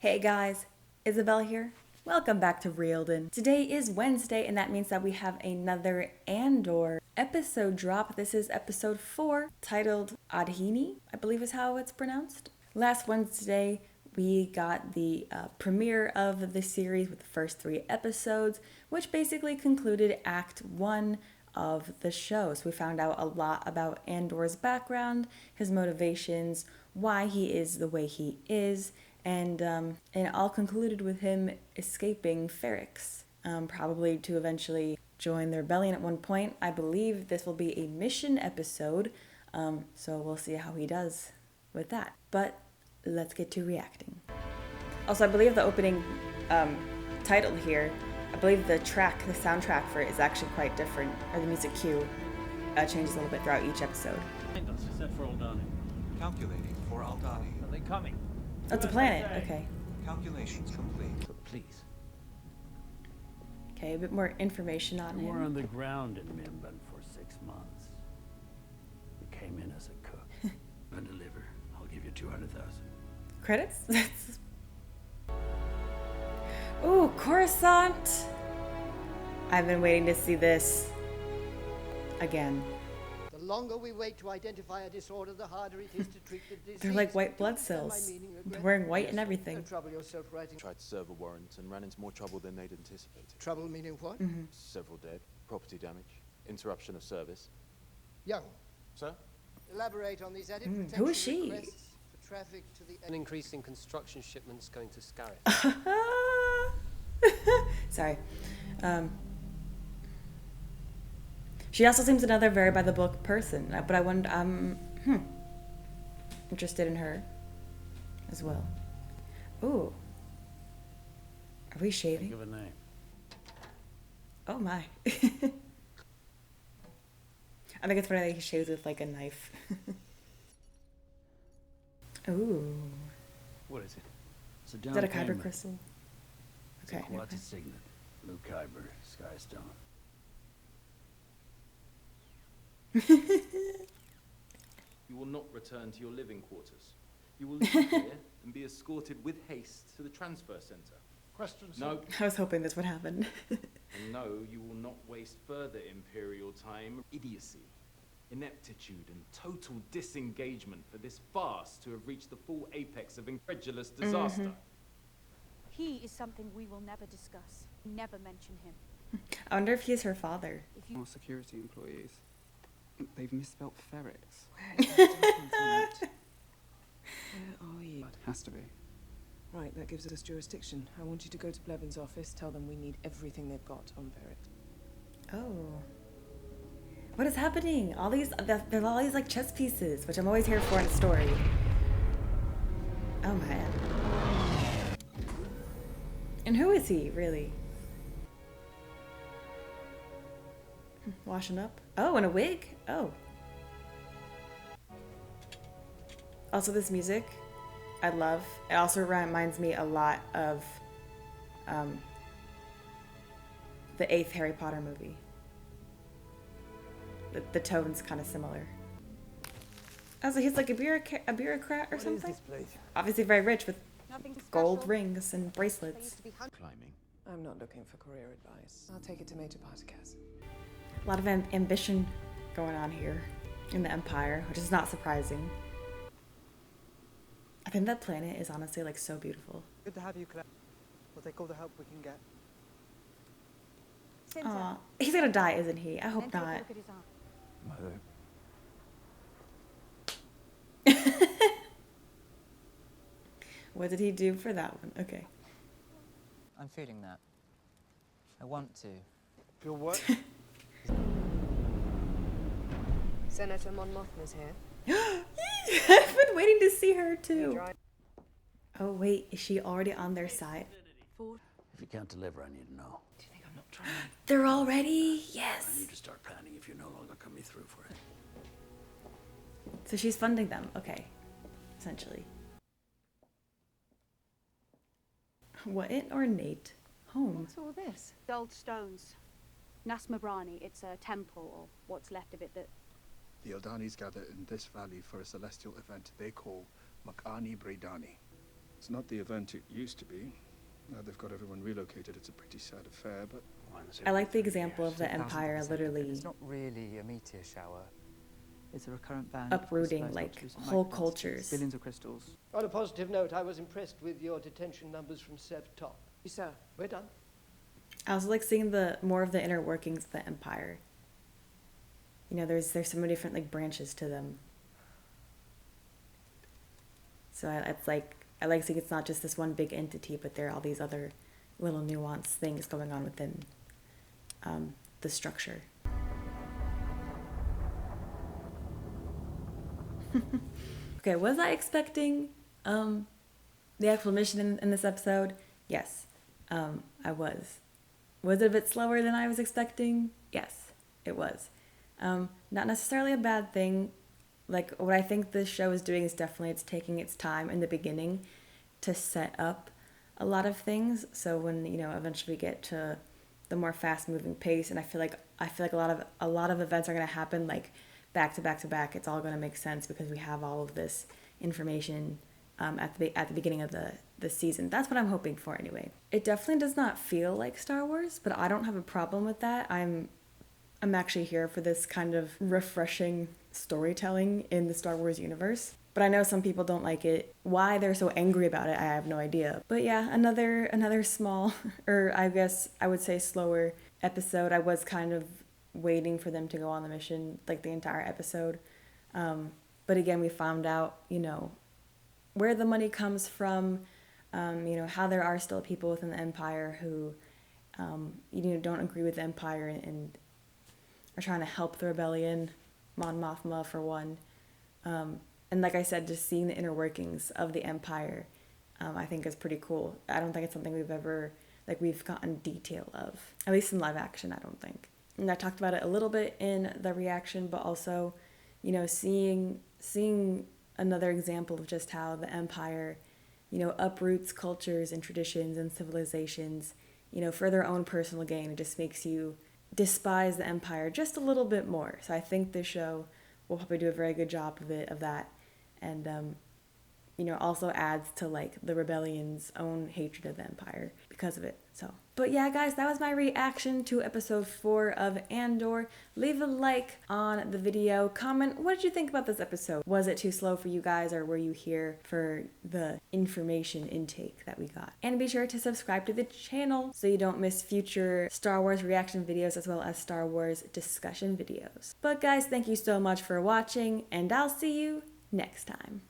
Hey guys, Isabel here. Welcome back to Reelden. Today is Wednesday, and that means that we have another Andor episode drop. This is episode 4, titled Aldhani, I believe is how it's pronounced. Last Wednesday, we got the premiere of the series with the first 3 episodes, which basically concluded Act 1 of the show. So we found out a lot about Andor's background, his motivations, why he is the way he is, and it all concluded with him escaping Ferrix, probably to eventually join the rebellion at one point. I believe this will be a mission episode, so we'll see how he does with that. But let's get to reacting. Also, I believe the opening title here, I believe the soundtrack for it is actually quite different, or the music cue changes a little bit throughout each episode. Set for Aldhani. Calculating for Aldhani. Are they coming? Oh, it's a planet, okay. Calculations complete. But please. Okay, a bit more information on You were him. on the ground in Mimban for 6 months. You came in as a cook. And deliver. I'll give you 200,000. Credits? That's... Ooh, Coruscant! I've been waiting to see this again. The longer we wait to identify a disorder, the harder it is to treat the disease. They're like white blood cells. They're wearing white and everything. Don't trouble yourself writing. Tried to serve a warrant and ran into more trouble than they'd anticipated. Trouble meaning what? Several dead, property damage, interruption of service. Young. Sir? Elaborate on these added protection Who is she? requests for traffic to the An increase in construction shipments going to Scarif. Sorry. She also seems another very by the book person, but I wonder, interested in her as well. Ooh. Are we shaving? Think of a name. Oh my. I think it's funny that he shaves with like a knife. Ooh. What is it? It's a Is down that a kyber payment. crystal? It's a Okay. quad signet. Blue kyber, skystone. You will not return to your living quarters. You will leave here and be escorted with haste to the transfer center. Questions? No, I was hoping this would happen. and no, you will not waste further Imperial time. Idiocy, ineptitude, and total disengagement for this farce to have reached the full apex of incredulous disaster. He is something we will never discuss. Never mention him. I wonder if he's her father. If you More security employees. They've misspelt Ferrix. Where are you? It has to be. Right, that gives us jurisdiction. I want you to go to Blevins' office, tell them we need everything they've got on Ferrix. Oh. What is happening? All these, there's all these like chess pieces, which I'm always here for in a story. Oh man. And who is he, really? Washing up? Oh, in a wig? Oh. Also, this music, I love. It also reminds me a lot of the 8th Harry Potter movie. The tone's kind of similar. Oh, so he's like a bureaucrat or something? What is this place? Obviously very rich with nothing special. gold rings and They bracelets. used to be hunt- Climbing. I'm not looking for career advice. I'll take a tomato particas. A lot of ambition going on here in the Empire, which is not surprising. I think that planet is honestly like so beautiful. Good to have you, Claire. We'll take all the help we can get. Center. Aw, he's gonna die, isn't he? I Then hope take a not. look at his arm. What did he do for that one? Okay. I'm feeling that. I want to. Your what? Senator Mon Mothma's here. I've been waiting to see her too. Oh wait, is she already on their side? If you can't deliver, I need to know. Do you think I'm not trying? They're all ready? I Yes. need to start planning if you're no longer coming through for it. So she's funding them. Okay. Essentially. What an ornate home. What's all this? Old stones. Nasmabrani, it's a temple, or what's left of it that... The Aldhanis gather in this valley for a celestial event they call Makani Bredani. It's not the event it used to be. Now they've got everyone relocated, it's a pretty sad affair, but... I like the example of the Empire literally It's not really a meteor shower. It's a recurrent band. uprooting like whole cultures. Billions of crystals. On a positive note, I was impressed with your detention numbers from Sev Top. Sir, We're done. I also like seeing the more of the inner workings of the Empire. You know, there's so many different like branches to them. So I like seeing it's not just this one big entity, but there are all these other little nuanced things going on within the structure. Okay, was I expecting the actual mission in this episode? Yes, I was. Was it a bit slower than I was expecting? Yes, it was. Not necessarily a bad thing. Like, what I think this show is doing is definitely it's taking its time in the beginning to set up a lot of things. So when, you know, eventually we get to the more fast-moving pace, and I feel like a lot of events are going to happen like back to back to back. It's all going to make sense because we have all of this information at the beginning of the season. That's what I'm hoping for anyway. It definitely does not feel like Star Wars, but I don't have a problem with that. I'm actually here for this kind of refreshing storytelling in the Star Wars universe. But I know some people don't like it. Why they're so angry about it, I have no idea. But yeah, another small, or I guess I would say slower episode. I was kind of waiting for them to go on the mission like the entire episode. But again, we found out, you know, where the money comes from, you know, how there are still people within the Empire who, you know, don't agree with the Empire and are trying to help the rebellion, Mon Mothma for one. And like I said, just seeing the inner workings of the Empire, I think is pretty cool. I don't think it's something we've gotten detail of, at least in live action, I don't think. And I talked about it a little bit in the reaction, but also, you know, seeing another example of just how the Empire, you know, uproots cultures and traditions and civilizations, you know, for their own personal gain. It just makes you despise the Empire just a little bit more. So I think this show will probably do a very good job of that. And, you know, also adds to like the rebellion's own hatred of the Empire because of it. So, but yeah, guys, that was my reaction to episode 4 of Andor. Leave a like on the video. Comment, what did you think about this episode? Was it too slow for you guys, or were you here for the information intake that we got? And be sure to subscribe to the channel so you don't miss future Star Wars reaction videos as well as Star Wars discussion videos. But guys, thank you so much for watching, and I'll see you next time.